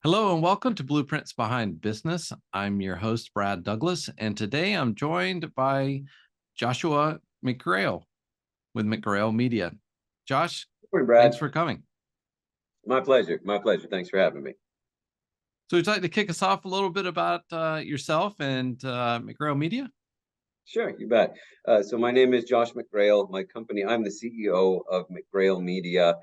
Hello and welcome to Blueprints Behind Business. I'm your host, Brad Douglas, and today I'm joined by Joshua McGrail with McGrail Media. Josh, Morning, thanks Brad. for coming. My pleasure. My pleasure. Thanks for having me. So, would you like to kick us off a little bit about yourself and McGrail Media? Sure, you bet. So my name is Josh McGrail. My company, I'm the CEO of McGrail Media.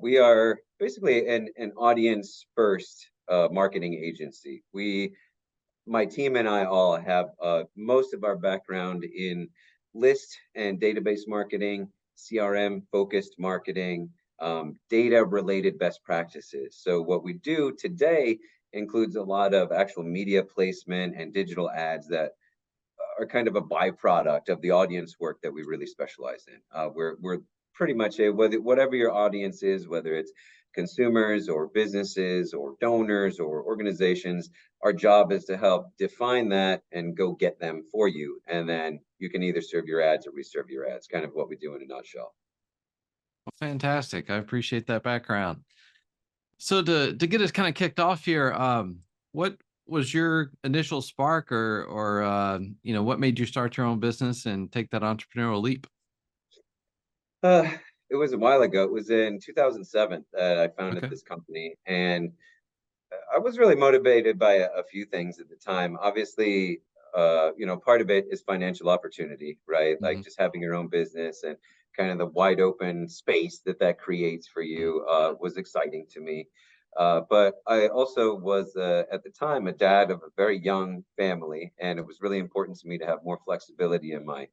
We are basically an audience first marketing agency. My team and I all have most of our background in list and database marketing, CRM focused marketing, data related best practices. So what we do today includes a lot of actual media placement and digital ads that are kind of a byproduct of the audience work that we really specialize in. We're pretty much whatever your audience is, whether it's consumers or businesses or donors or organizations, our job is to help define that and go get them for you. And then you can either serve your ads or we serve your ads, kind of what we do in a nutshell. Well, fantastic. I appreciate that background. So, to get us kind of kicked off here, what was your initial spark, or what made you start your own business and take that entrepreneurial leap? Uh, it was a while ago. It was in 2007 that I founded Okay. this company. And I was really motivated by a few things at the time. Obviously, part of it is financial opportunity, right? Like Hmm. just having your own business and kind of the wide open space that creates for you was exciting to me. But I also was at the time a dad of a very young family, and it was really important to me to have more flexibility in my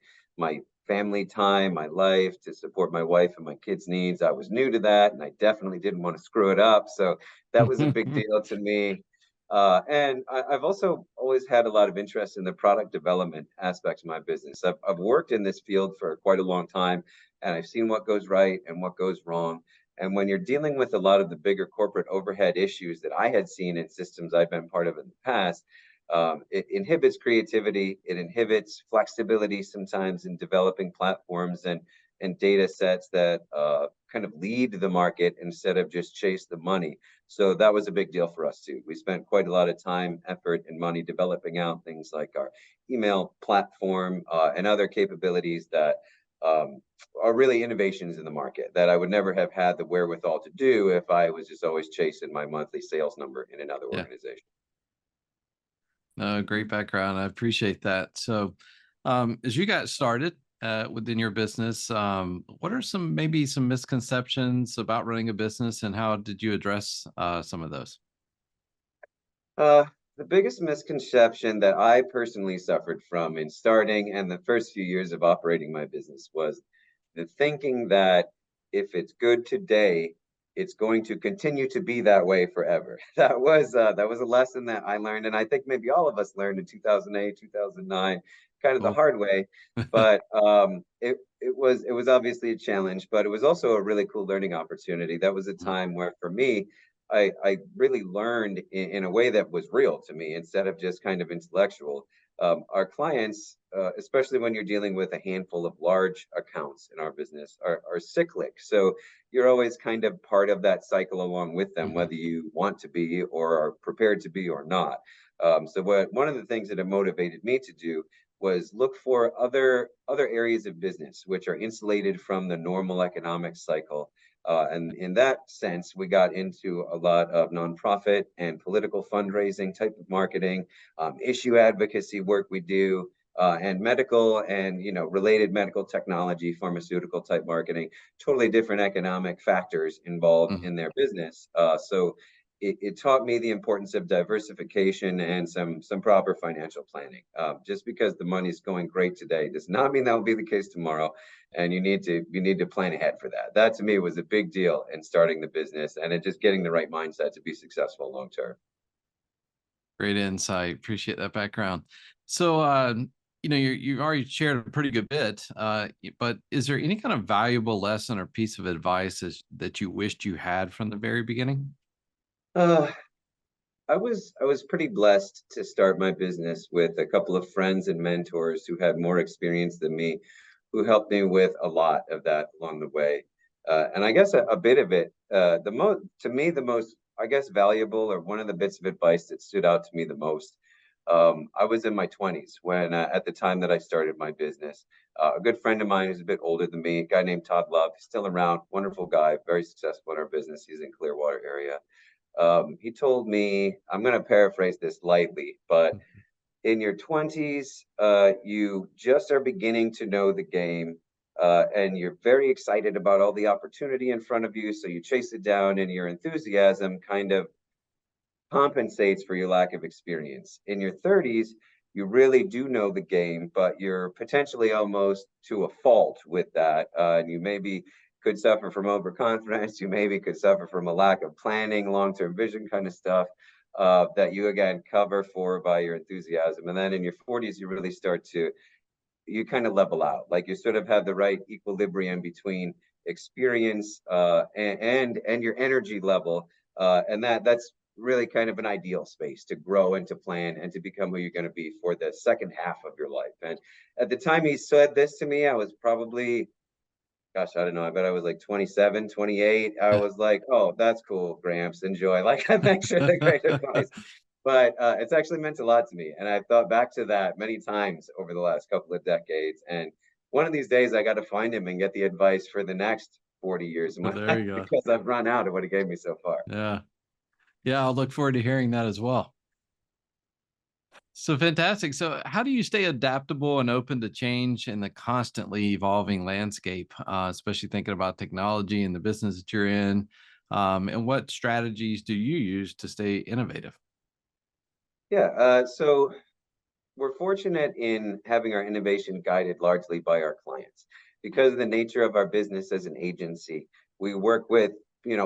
family time, my life to support my wife and my kids' needs. I was new to that, and I definitely didn't want to screw it up. So that was a big deal to me. I've also always had a lot of interest in the product development aspects of my business. I've worked in this field for quite a long time, and I've seen what goes right and what goes wrong. And when you're dealing with a lot of the bigger corporate overhead issues that I had seen in systems I've been part of in the past, it inhibits creativity. It inhibits flexibility sometimes in developing platforms and data sets that kind of lead the market instead of just chase the money. So that was a big deal for us too. We spent quite a lot of time, effort, and money developing out things like our email platform and other capabilities that are really innovations in the market that I would never have had the wherewithal to do if I was just always chasing my monthly sales number in another Yeah. organization. Great background. I appreciate that. So, as you got started within your business, what are maybe some misconceptions about running a business, and how did you address some of those? Uh, the biggest misconception that I personally suffered from in starting and the first few years of operating my business was the thinking that if it's good today, it's going to continue to be that way forever. That was a lesson that I learned, and I think maybe all of us learned in 2008, 2009, kind of the Well, hard way. But it was obviously a challenge, but it was also a really cool learning opportunity. That was a mm, time where, for me, I really learned in a way that was real to me instead of just kind of intellectual. Our clients, especially when you're dealing with a handful of large accounts in our business, are cyclic. So you're always kind of part of that cycle along with them, mhm, whether you want to be or are prepared to be or not. One of the things that it motivated me to do was look for other areas of business which are insulated from the normal economic cycle, and in that sense, we got into a lot of nonprofit and political fundraising type of marketing, issue advocacy work we do, and medical and related medical technology, pharmaceutical type marketing. Totally different economic factors involved mhm. in their business. So it taught me the importance of diversification and some proper financial planning. Just because the money's going great today does not mean that will be the case tomorrow, and you need to plan ahead for that. That to me was a big deal in starting the business and just getting the right mindset to be successful long term. Great insight. Appreciate that background. So, you've already shared a pretty good bit, but is there any kind of valuable lesson or piece of advice that you wished you had from the very beginning? Uh, I was pretty blessed to start my business with a couple of friends and mentors who had more experience than me, who helped me with a lot of that along the way. And I guess a bit of it, the most to me, the most I guess, valuable, or one of the bits of advice that stood out to me the most. I was in my 20s when, at the time that I started my business, a good friend of mine who's a bit older than me, a guy named Todd Love, he's still around, wonderful guy, very successful in our business. He's in Clearwater area. He told me, I'm going to paraphrase this lightly, but in your 20s, you just are beginning to know the game, and you're very excited about all the opportunity in front of you. So you chase it down, and your enthusiasm kind of compensates for your lack of experience. In your 30s, you really do know the game, but you're potentially almost to a fault with that. And you maybe could suffer from overconfidence. You maybe could suffer from a lack of planning, long term vision kind of stuff, that you again cover for by your enthusiasm. And then in your 40s, you really start to, you kind of level out. Like you sort of have the right equilibrium between experience, and your energy level, and that's really kind of an ideal space to grow and to plan and to become who you're going to be for the second half of your life. And at the time he said this to me, I was probably, gosh, I don't know, I bet I was like 27, 28. I was like, oh, that's cool, Gramps, enjoy. Like, I'm actually the great advice. But it's actually meant a lot to me. And I've thought back to that many times over the last couple of decades. And one of these days, I got to find him and get the advice for the next 40 years of my There life you go. because I've run out of what he gave me so far. Yeah. Yeah. I'll look forward to hearing that as well. So fantastic. So, how do you stay adaptable and open to change in the constantly evolving landscape, especially thinking about technology and the business that you're in? And what strategies do you use to stay innovative? Yeah. So we're fortunate in having our innovation guided largely by our clients because of the nature of our business as an agency. We work with,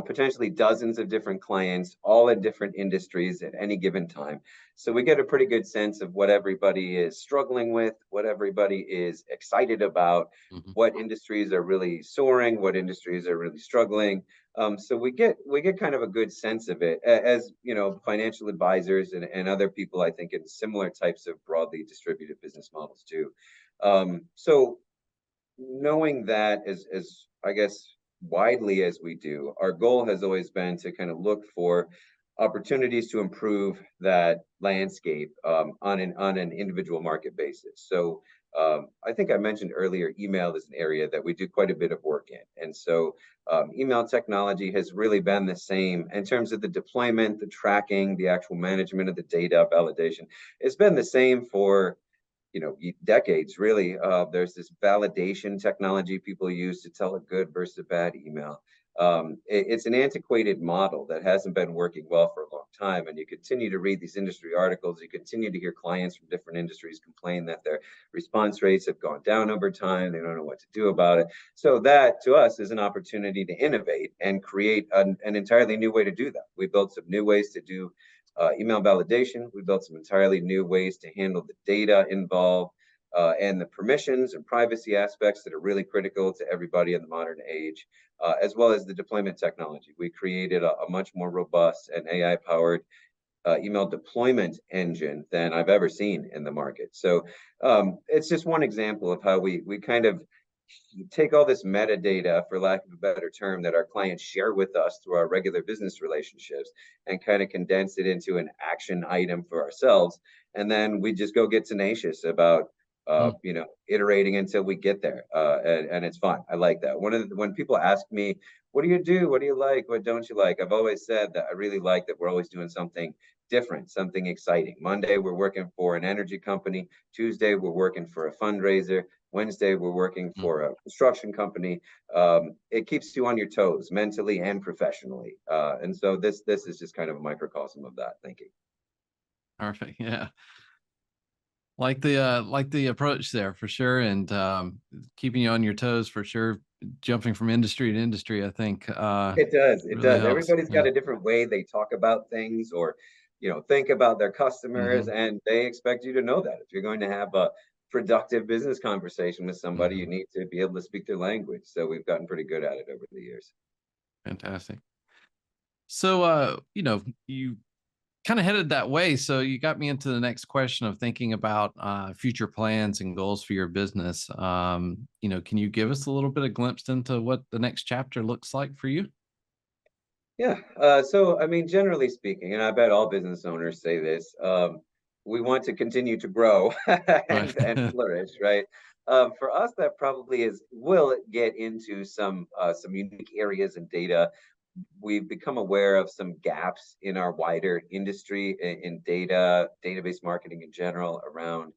potentially dozens of different clients, all in different industries at any given time. So we get a pretty good sense of what everybody is struggling with, what everybody is excited about, Mhm. what industries are really soaring, what industries are really struggling. So we get kind of a good sense of it, as financial advisors and other people, I think, in similar types of broadly distributed business models too. So knowing that, as I guess widely as we do, our goal has always been to kind of look for opportunities to improve that landscape, on an individual market basis. So I think I mentioned earlier, email is an area that we do quite a bit of work in, and so email technology has really been the same in terms of the deployment, the tracking, the actual management of the data validation. It's been the same for decades really. There's this validation technology people use to tell a good versus a bad email. It's an antiquated model that hasn't been working well for a long time, and you continue to read these industry articles, you continue to hear clients from different industries complain that their response rates have gone down over time, they don't know what to do about it. So that to us is an opportunity to innovate and create an entirely new way to do that. We built some new ways to do email validation. We built some entirely new ways to handle the data involved, and the permissions and privacy aspects that are really critical to everybody in the modern age, as well as the deployment technology. We created a much more robust and AI powered email deployment engine than I've ever seen in the market. So it's just one example of how we kind of take all this metadata, for lack of a better term, that our clients share with us through our regular business relationships and kind of condense it into an action item for ourselves. And then we just go get tenacious about, Mm. iterating until we get there. And it's fun. I like that. When people ask me, what do you do? What do you like? What don't you like? I've always said that I really like that we're always doing something different, something exciting. Monday, we're working for an energy company. Tuesday, we're working for a fundraiser. Wednesday, we're working Mm. for a construction company. It keeps you on your toes mentally and professionally. And so this is just kind of a microcosm of that thinking. Perfect. Yeah. Like the approach there for sure. And keeping you on your toes for sure. Jumping from industry to industry, I think It does. It really does. helps. Everybody's got Yeah. a different way they talk about things, or, think about their customers, Hmm. and they expect you to know that. If you're going to have a productive business conversation with somebody, you Hmm. need to be able to speak their language. So we've gotten pretty good at it over the years. Fantastic. So you kind of headed that way. So you got me into the next question of thinking about future plans and goals for your business. Can you give us a little bit of glimpse into what the next chapter looks like for you? Yeah. So, I mean, generally speaking, and I bet all business owners say this, we want to continue to grow Right. and flourish, right? For us, that probably is will get into some unique areas in data. We've become aware of some gaps in our wider industry in data, database marketing in general around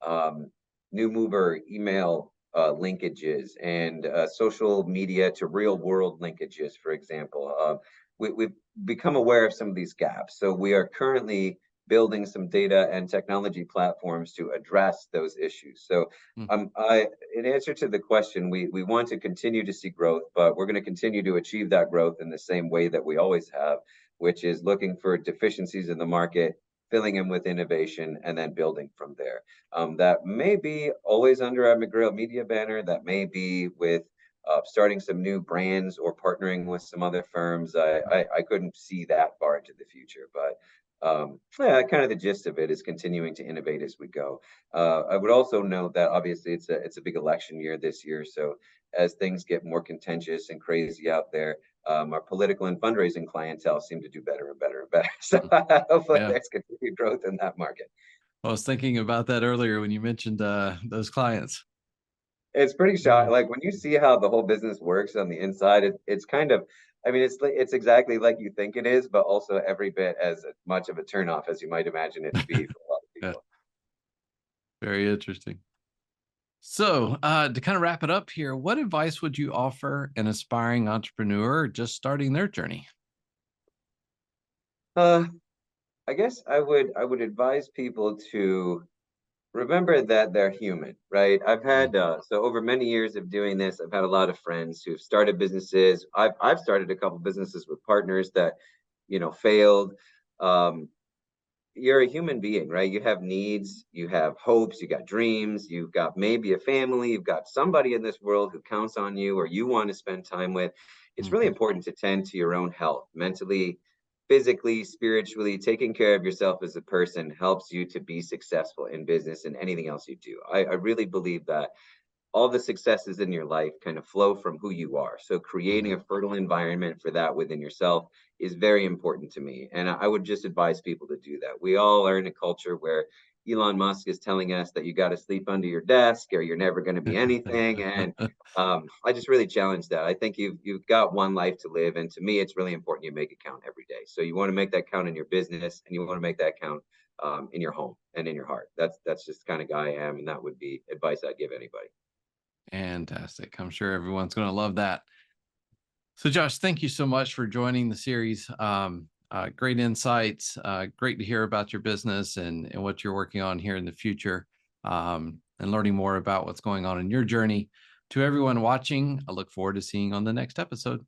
um, new mover email linkages and social media to real world linkages, for example. We've become aware of some of these gaps. So we are currently building some data and technology platforms to address those issues. So Mm, in answer to the question, we want to continue to see growth, but we're going to continue to achieve that growth in the same way that we always have, which is looking for deficiencies in the market, filling them with innovation, and then building from there. That may be always under our McGrail Media banner. That may be with starting some new brands or partnering with some other firms. I couldn't see that far into the future, but yeah, kind of the gist of it is continuing to innovate as we go. I would also note that obviously it's a big election year this year, so as things get more contentious and crazy out there, our political and fundraising clientele seem to do better and better and better. So mm. hopefully Yeah. there's continued growth in that market. I was thinking about that earlier when you mentioned those clients. It's pretty Yeah. shocking. Like when you see how the whole business works on the inside, it's kind of, I mean, it's exactly like you think it is, but also every bit as much of a turnoff as you might imagine it to be for a lot of Yeah. people. Very interesting. So, to kind of wrap it up here, what advice would you offer an aspiring entrepreneur just starting their journey? Uh, I guess I would advise people to remember that they're human, right? Mm, So over many years of doing this, I've had a lot of friends who've started businesses. I've started a couple businesses with partners that, failed. Um, you're a human being, right? You have needs, you have hopes, you got dreams, you've got maybe a family, you've got somebody in this world who counts on you or you want to spend time with. It's really mhm, important to tend to your own health, mentally, physically, spiritually. Taking care of yourself as a person helps you to be successful in business and anything else you do. I really believe that all the successes in your life kind of flow from who you are. So creating mhm. a fertile environment for that within yourself is very important to me. And I would just advise people to do that. We all are in a culture where Elon Musk is telling us that you got to sleep under your desk or you're never going to be anything. And I just really challenge that. I think you've got one life to live, and to me, it's really important you make it count every day. So you want to make that count in your business, and you want to make that count in your home and in your heart. That's just the kind of guy I am, and that would be advice I'd give anybody. Fantastic. I'm sure everyone's going to love that. So, Josh, thank you so much for joining the series. Great insights. Great to hear about your business and what you're working on here in the future, and learning more about what's going on in your journey. To everyone watching, I look forward to seeing you on the next episode.